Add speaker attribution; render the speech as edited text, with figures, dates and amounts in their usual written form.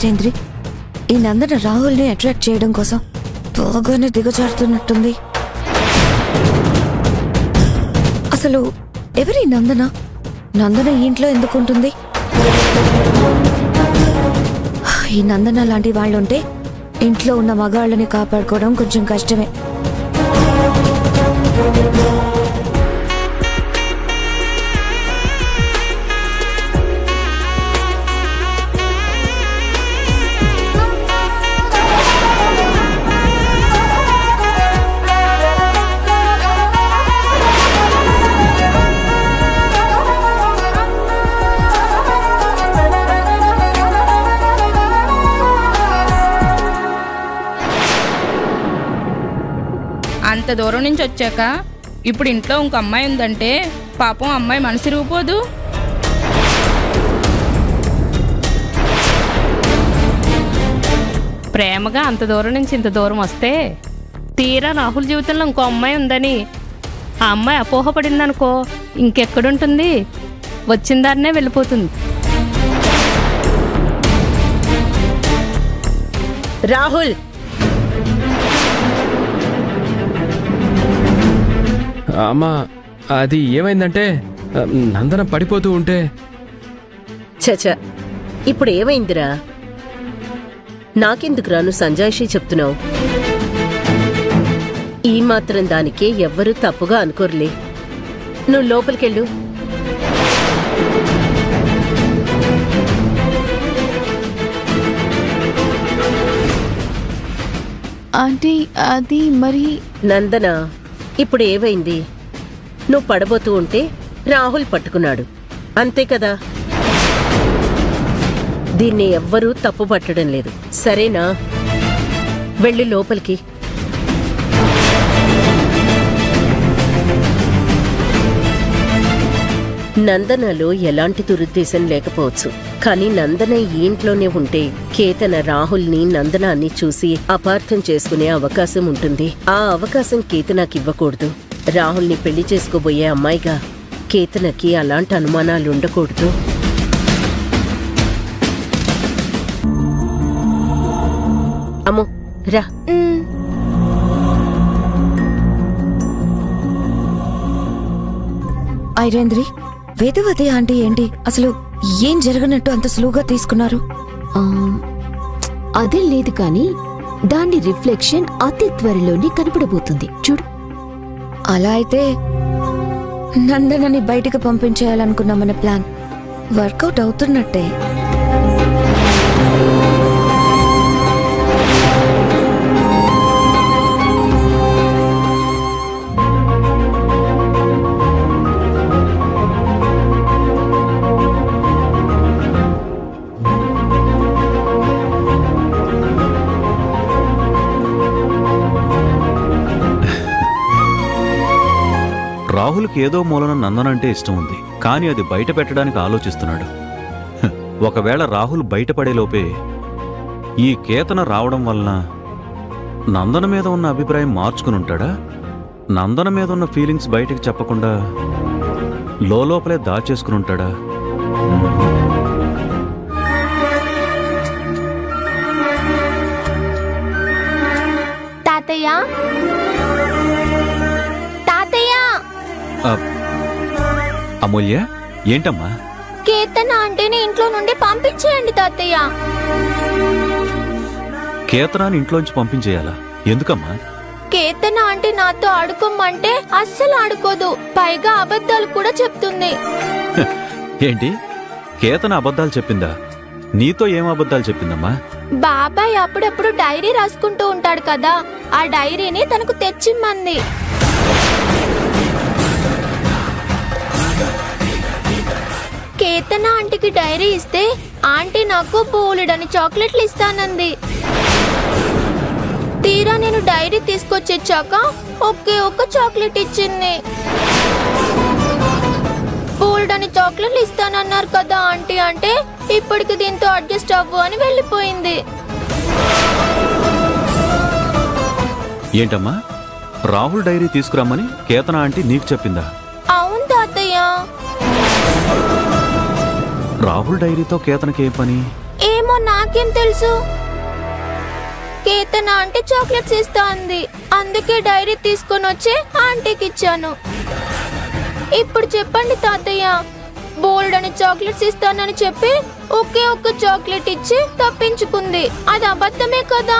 Speaker 1: ఐరేంద్రి, ఈ నందన రాహుల్ని అట్రాక్ట్ చేయడం కోసం బాగానే దిగజారుతున్నట్టుంది. అసలు ఎవరి నందన? నందన ఈ ఇంట్లో ఎందుకుంటుంది? ఈ నందన లాంటి వాళ్ళుంటే ఇంట్లో ఉన్న మగాళ్ళని కాపాడుకోవడం కొంచెం కష్టమే.
Speaker 2: అంత దూరం నుంచి వచ్చాక ఇప్పుడు ఇంట్లో ఇంకో అమ్మాయి ఉందంటే పాపం అమ్మాయి మనసు ఇరిగిపోదు.
Speaker 3: ప్రేమగా అంత దూరం నుంచి ఇంత దూరం వస్తే తీరా రాహుల్ జీవితంలో ఇంకో అమ్మాయి ఉందని ఆ అమ్మాయి అపోహపడిందనుకో, ఇంకెక్కడుంటుంది? వచ్చిన దారినే వెళ్ళిపోతుంది.
Speaker 4: రాహుల్,
Speaker 5: అమ్మా, అది ఏమైందంటే నందన పడిపోతూ ఉంటే.
Speaker 4: చచా, ఇప్పుడు ఏమైందిరా? నాకెందుకురా నువ్వు సంజాయిషి చెప్తున్నావు? ఈ మాత్రం దానికే ఎవ్వరూ తప్పుగా అనుకోరులే. నువ్వు లోపలికెళ్ళు.
Speaker 1: ఆంటీ, అది మరి
Speaker 4: నందన, ఇప్పుడు ఏమైంది? నువ్వు పడబోతూ ఉంటే రాహుల్ పట్టుకున్నాడు, అంతే కదా? దీన్ని ఎవ్వరూ తప్పు పట్టడం లేదు, సరేనా? వెళ్ళి లోపలికి. నందనలో ఎలాంటి దురుద్దేశం లేకపోవచ్చు, కానీ నందన ఈ ఇంట్లోనే ఉంటే కేతన రాహుల్ని నందనాన్ని చూసి అపార్థం చేసుకునే అవకాశం ఉంటుంది. ఆ అవకాశం కేతనకి ఇవ్వకూడదు. రాహుల్ని పెళ్లి చేసుకోబోయే అమ్మాయిగా కేతనకి అలాంటి అనుమానాలు ఉండకూడదు. అమ్మో, రా.
Speaker 1: ఐరేంద్రి, వేదవతి ఆంటీ ఏంటి అసలు ఏం జరగనట్టు అంత సులువుగా తీసుకున్నారు?
Speaker 6: అదే లేదు కానీ దాని రిఫ్లెక్షన్ అతి త్వరలోనే కనపడబోతుంది, చూడు.
Speaker 1: అలా అయితే నందనని బయటికి పంపించేయాలనుకున్న మన ప్లాన్ వర్కౌట్ అవుతున్నట్టే.
Speaker 7: రాహుల్కి ఏదో మూలన నందన అంటే ఇష్టం ఉంది, కానీ అది బయట పెట్టడానికి ఆలోచిస్తున్నాడు. ఒకవేళ రాహుల్ బయటపడేలోపే ఈ కేతన రావడం వలన నందన మీద ఉన్న అభిప్రాయం మార్చుకుని ఉంటాడా? నందన మీద ఉన్న ఫీలింగ్స్ బయటకు చెప్పకుండా లోపలే దాచేసుకుని ఉంటాడా?
Speaker 8: తాతయ్య,
Speaker 7: అమూల్య, ఏంటమ్మా?
Speaker 8: కేతన అంటేనే ఇంట్లో నుండి పంపించేయండి తాతయ్య.
Speaker 7: కేతనాన్ని ఇంట్లోంచి పంపించేయాలా? ఎందుకమ్మా?
Speaker 8: కేతన అంటే నాతో ఆడుకోమంటే అస్సలు ఆడుకోదు, పైగా అబద్ధాలు కూడా చెప్తుంది.
Speaker 7: ఏంటి, కేతన అబద్ధాలు చెప్పిందా? నీతో ఏం అబద్ధాలు చెప్పిందమ్మా?
Speaker 8: బాబాయ్ అప్పుడప్పుడు డైరీ రాసుకుంటూ ఉంటాడు కదా, ఆ డైరీని తనకు తెచ్చిమ్మంది. కేతన ఆంటీకి డైరీ ఇస్తే ఆంటీ నాకు బోలెడని చాక్లెట్లు ఇస్తానంది. తీరా నేను డైరీ తీసుకొచ్చాక ఒకే ఒక్క చాక్లెట్ ఇచ్చింది. బోలెడని చాక్లెట్లు ఇస్తానన్నారు కదా ఆంటీ అంటే ఇప్పటికి దీంతో అడ్జస్ట్ అవ్వు అని వెళ్ళిపోయింది.
Speaker 7: ఏంటమ్మా, రాహుల్ డైరీ తీసుకురమ్మని కేతన ఆంటీ నీకు చెప్పిందా?
Speaker 8: అవును తాతయ్య.
Speaker 7: రాహుల్ డైరీతో కేతనకి ఏం పని?
Speaker 8: ఏం ఏమో నాకేం తెలుసు. కేతన ఆంటీ చాక్లెట్స్ ఇస్తా అంది, అందుకే డైరీ తీసుకొని వచ్చి ఆంటీకి ఇచ్చాను. ఇప్పుడు చెప్పండి తాతయ్య, బోల్డ్ అని చాక్లెట్స్ ఇస్తానని చెప్పి ఒకే ఒక్క చాక్లెట్ ఇచ్చి తప్పించుకుంది. అది అబద్ధమే కదా?